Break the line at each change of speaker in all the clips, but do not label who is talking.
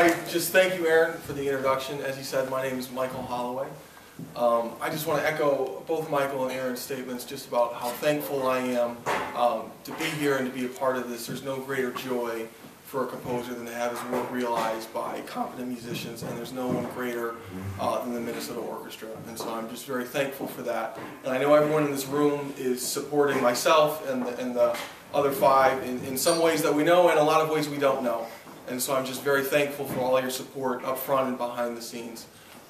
I just thank you, Aaron, for the introduction. As you said, my name is Michael Holloway. I just want to echo both Michael and Aaron's statements just about how thankful I am to be here and to be a part of this. There's no greater joy for a composer than to have his work realized by competent musicians, and there's no one greater than the Minnesota Orchestra. And so I'm just very thankful for that. And I know everyone in this room is supporting myself and the other five in some ways that we know and a lot of ways we don't know. And so I'm just very thankful for all your support up front and behind the scenes.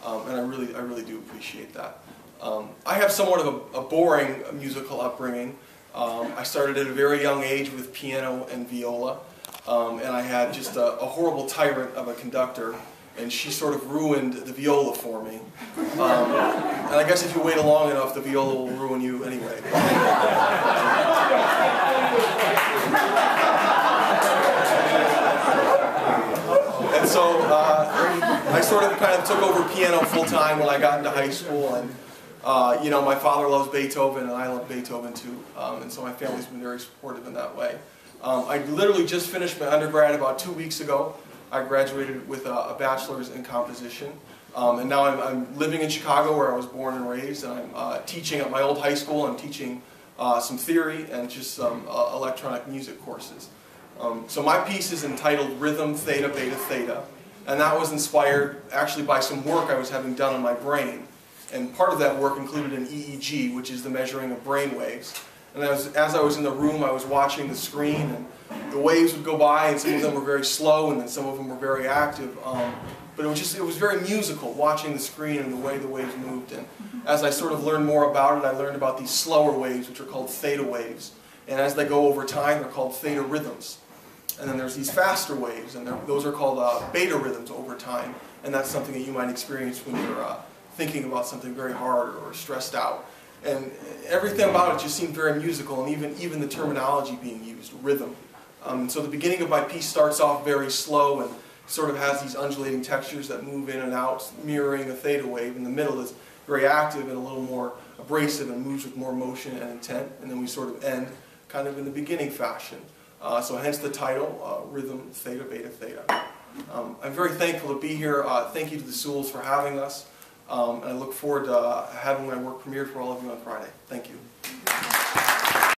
And I really do appreciate that. I have somewhat of a boring musical upbringing. I started at a very young age with piano and viola. And I had just a horrible tyrant of a conductor, and she sort of ruined the viola for me. And I guess if you wait long enough, the viola will ruin you anyway. And so I sort of kind of took over piano full-time when I got into high school, and you know, my father loves Beethoven, and I love Beethoven too, and so my family's been very supportive in that way. I literally just finished my undergrad about 2 weeks ago. I graduated with a bachelor's in composition, and now I'm living in Chicago where I was born and raised, and I'm teaching at my old high school. I'm teaching some theory and just some electronic music courses. So my piece is entitled Rhythm Theta Beta Theta, and that was inspired actually by some work I was having done on my brain. And part of that work included an EEG, which is the measuring of brain waves. And as I was in the room, I was watching the screen, and the waves would go by, and some of them were very slow, and then some of them were very active. But it was very musical, watching the screen and the way the waves moved. And as I sort of learned more about it, I learned about these slower waves, which are called theta waves. And as they go over time, they're called theta rhythms. And then there's these faster waves, and those are called beta rhythms over time. And that's something that you might experience when you're thinking about something very hard or stressed out. And everything about it just seemed very musical, and even the terminology being used, rhythm. So the beginning of my piece starts off very slow and sort of has these undulating textures that move in and out, mirroring a theta wave. In the middle is very active and a little more abrasive and moves with more motion and intent. And then we sort of end kind of in the beginning fashion. So hence the title, Rhythm Theta Beta Theta. I'm very thankful to be here. Thank you to the Sewells for having us. And I look forward to having my work premiered for all of you on Friday. Thank you.